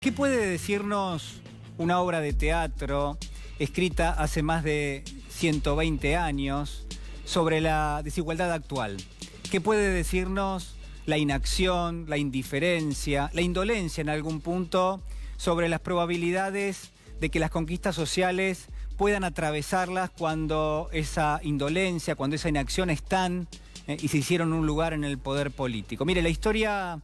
¿Qué puede decirnos una obra de teatro escrita hace más de 120 años sobre la desigualdad actual? ¿Qué puede decirnos la inacción, la indiferencia, la indolencia en algún punto sobre las probabilidades de que las conquistas sociales puedan atravesarlas cuando esa indolencia, cuando esa inacción están y se hicieron un lugar en el poder político? Mire, la historia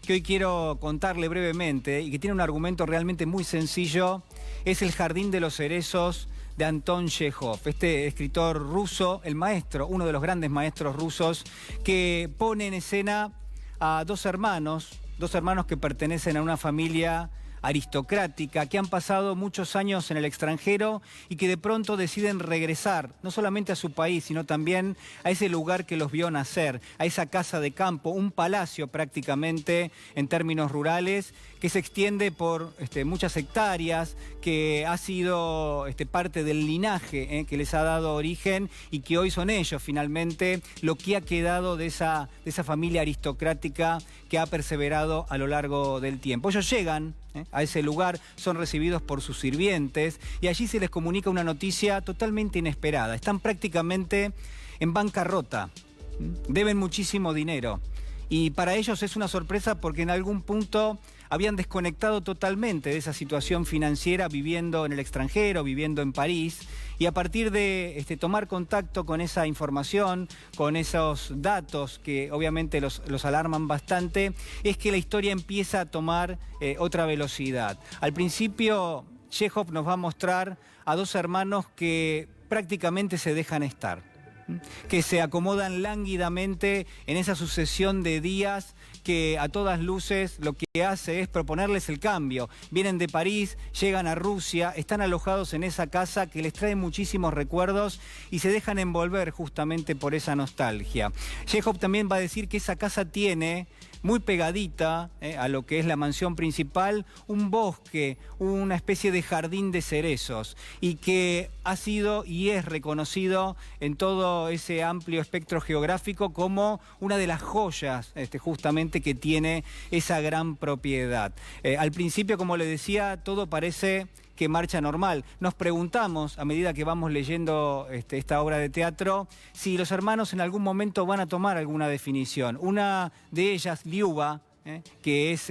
que hoy quiero contarle brevemente y que tiene un argumento realmente muy sencillo es El jardín de los cerezos de Anton Chejov, este escritor ruso, el maestro, uno de los grandes maestros rusos, que pone en escena a dos hermanos que pertenecen a una familia aristocrática, que han pasado muchos años en el extranjero y que de pronto deciden regresar, no solamente a su país, sino también a ese lugar que los vio nacer, a esa casa de campo, un palacio prácticamente en términos rurales, que se extiende por muchas hectáreas, que ha sido parte del linaje que les ha dado origen y que hoy son ellos finalmente lo que ha quedado de esa familia aristocrática que ha perseverado a lo largo del tiempo. Ellos llegan a ese lugar, son recibidos por sus sirvientes y allí se les comunica una noticia totalmente inesperada. Están prácticamente en bancarrota, deben muchísimo dinero y para ellos es una sorpresa porque en algún punto habían desconectado totalmente de esa situación financiera viviendo en el extranjero, viviendo en París, y a partir de tomar contacto con esa información, con esos datos que obviamente los alarman bastante, es que la historia empieza a tomar otra velocidad. Al principio, Chejov nos va a mostrar a dos hermanos que prácticamente se dejan estar, que se acomodan lánguidamente en esa sucesión de días que a todas luces lo que hace es proponerles el cambio. Vienen de París, llegan a Rusia, están alojados en esa casa que les trae muchísimos recuerdos y se dejan envolver justamente por esa nostalgia. Chejov también va a decir que esa casa tiene muy pegadita a lo que es la mansión principal, un bosque, una especie de jardín de cerezos, y que ha sido y es reconocido en todo ese amplio espectro geográfico como una de las joyas justamente que tiene esa gran propiedad. Al principio, como le decía, todo parece que marcha normal. Nos preguntamos, a medida que vamos leyendo esta obra de teatro, si los hermanos en algún momento van a tomar alguna definición. Una de ellas, Liuba, que es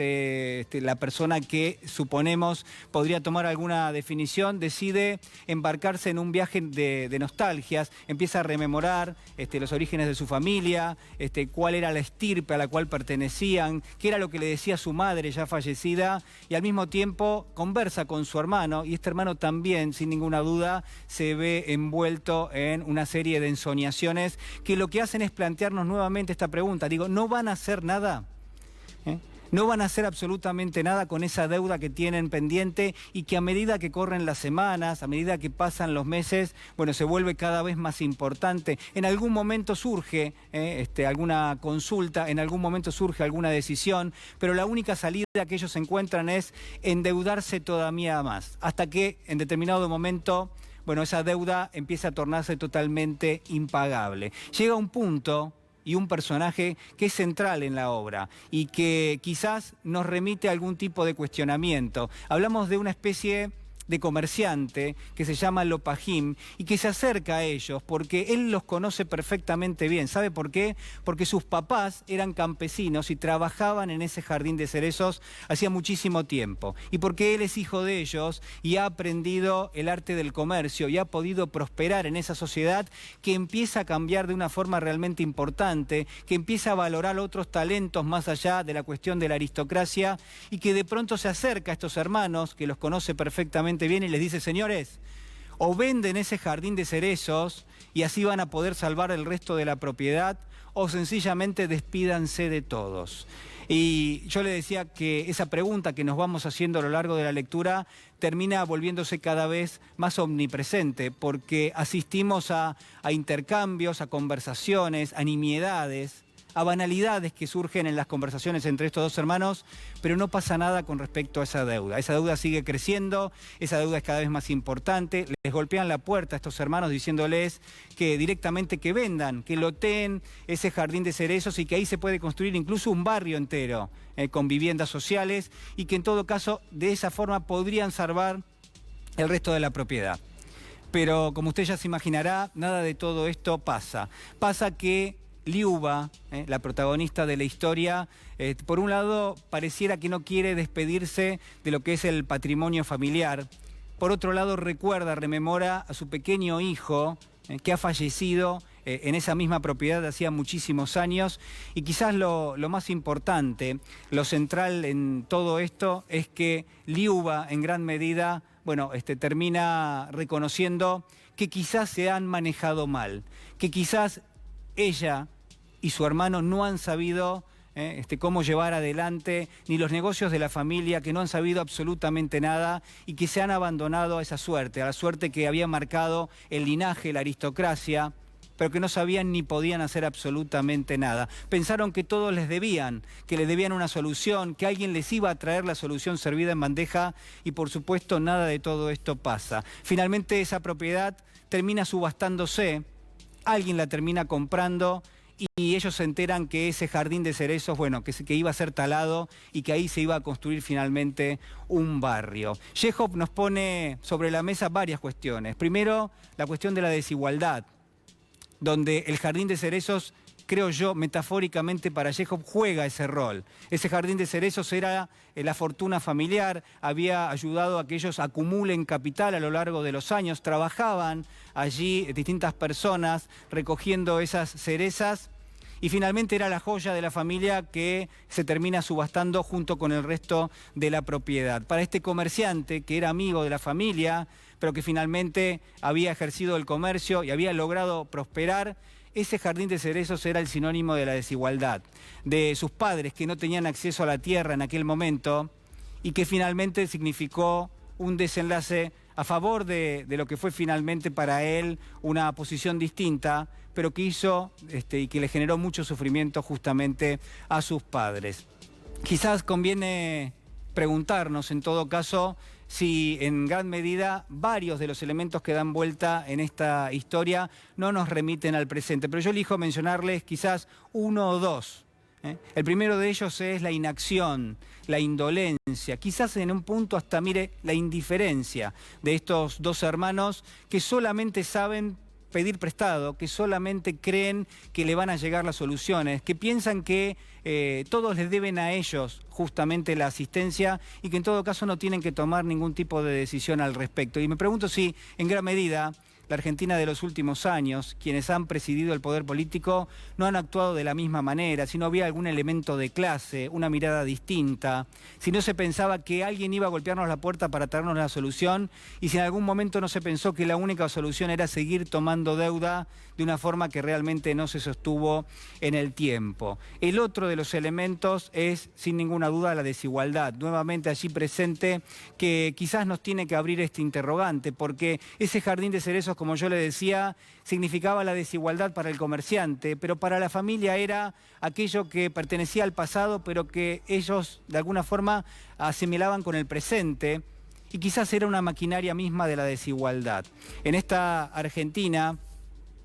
la persona que suponemos podría tomar alguna definición, decide embarcarse en un viaje de nostalgias, empieza a rememorar los orígenes de su familia, cuál era la estirpe a la cual pertenecían, qué era lo que le decía su madre ya fallecida, y al mismo tiempo conversa con su hermano, y este hermano también, sin ninguna duda, se ve envuelto en una serie de ensoñaciones que lo que hacen es plantearnos nuevamente esta pregunta. Digo, ¿no van a hacer nada? No van a hacer absolutamente nada con esa deuda que tienen pendiente y que a medida que corren las semanas, a medida que pasan los meses, bueno, se vuelve cada vez más importante. En algún momento surge alguna consulta, en algún momento surge alguna decisión, pero la única salida que ellos encuentran es endeudarse todavía más, hasta que en determinado momento, bueno, esa deuda empieza a tornarse totalmente impagable. Llega un punto y un personaje que es central en la obra y que quizás nos remite a algún tipo de cuestionamiento. Hablamos de una especie de comerciante que se llama Lopajim y que se acerca a ellos porque él los conoce perfectamente bien. ¿Sabe por qué? Porque sus papás eran campesinos y trabajaban en ese jardín de cerezos hacía muchísimo tiempo. Y porque él es hijo de ellos y ha aprendido el arte del comercio y ha podido prosperar en esa sociedad que empieza a cambiar de una forma realmente importante, que empieza a valorar otros talentos más allá de la cuestión de la aristocracia y que de pronto se acerca a estos hermanos que los conoce perfectamente bien y les dice: señores, o venden ese jardín de cerezos y así van a poder salvar el resto de la propiedad, o sencillamente despídanse de todos. Y yo le decía que esa pregunta que nos vamos haciendo a lo largo de la lectura termina volviéndose cada vez más omnipresente, porque asistimos a intercambios, a conversaciones, a nimiedades, a banalidades que surgen en las conversaciones entre estos dos hermanos, pero no pasa nada con respecto a esa deuda. Esa deuda sigue creciendo, esa deuda es cada vez más importante. Les golpean la puerta a estos hermanos diciéndoles que directamente que vendan, que loteen ese jardín de cerezos y que ahí se puede construir incluso un barrio entero con viviendas sociales y que en todo caso de esa forma podrían salvar el resto de la propiedad. Pero como usted ya se imaginará, nada de todo esto pasa. Pasa que Liuba, la protagonista de la historia, por un lado pareciera que no quiere despedirse de lo que es el patrimonio familiar. Por otro lado rememora a su pequeño hijo que ha fallecido en esa misma propiedad de hacía muchísimos años. Y quizás lo más importante, lo central en todo esto es que Liuba en gran medida termina reconociendo que quizás se han manejado mal, que quizás ella y su hermano no han sabido cómo llevar adelante ni los negocios de la familia, que no han sabido absolutamente nada y que se han abandonado a esa suerte, a la suerte que había marcado el linaje, la aristocracia, pero que no sabían ni podían hacer absolutamente nada. Pensaron que todos les debían, que les debían una solución, que alguien les iba a traer la solución servida en bandeja y por supuesto nada de todo esto pasa. Finalmente esa propiedad termina subastándose, alguien la termina comprando y ellos se enteran que ese jardín de cerezos, que iba a ser talado y que ahí se iba a construir finalmente un barrio. Chekhov nos pone sobre la mesa varias cuestiones. Primero, la cuestión de la desigualdad, donde el jardín de cerezos, creo yo, metafóricamente para Chekhov, juega ese rol. Ese jardín de cerezos era la fortuna familiar, había ayudado a que ellos acumulen capital a lo largo de los años, trabajaban allí distintas personas recogiendo esas cerezas y finalmente era la joya de la familia que se termina subastando junto con el resto de la propiedad. Para este comerciante, que era amigo de la familia, pero que finalmente había ejercido el comercio y había logrado prosperar, ese jardín de cerezos era el sinónimo de la desigualdad, de sus padres que no tenían acceso a la tierra en aquel momento y que finalmente significó un desenlace a favor de lo que fue finalmente para él una posición distinta, pero que hizo y que le generó mucho sufrimiento justamente a sus padres. Quizás conviene preguntarnos en todo caso si en gran medida varios de los elementos que dan vuelta en esta historia no nos remiten al presente, pero yo elijo mencionarles quizás uno o dos. El primero de ellos es la inacción, la indolencia, quizás en un punto hasta, mire, la indiferencia de estos dos hermanos que solamente saben pedir prestado, que solamente creen que le van a llegar las soluciones, que piensan que todos les deben a ellos justamente la asistencia y que en todo caso no tienen que tomar ningún tipo de decisión al respecto. Y me pregunto si en gran medida la Argentina de los últimos años, quienes han presidido el poder político, no han actuado de la misma manera, si no había algún elemento de clase, una mirada distinta, si no se pensaba que alguien iba a golpearnos la puerta para traernos la solución y si en algún momento no se pensó que la única solución era seguir tomando deuda de una forma que realmente no se sostuvo en el tiempo. El otro de los elementos es, sin ninguna duda, la desigualdad, nuevamente allí presente, que quizás nos tiene que abrir este interrogante, porque ese jardín de cerezos, como yo le decía, significaba la desigualdad para el comerciante, pero para la familia era aquello que pertenecía al pasado, pero que ellos de alguna forma asimilaban con el presente, y quizás era una maquinaria misma de la desigualdad. En esta Argentina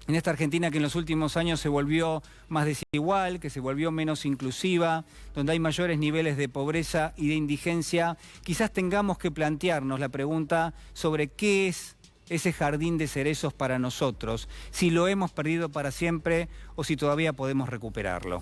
que en los últimos años se volvió más desigual, que se volvió menos inclusiva, donde hay mayores niveles de pobreza y de indigencia, quizás tengamos que plantearnos la pregunta sobre qué es ese jardín de cerezos para nosotros, si lo hemos perdido para siempre o si todavía podemos recuperarlo.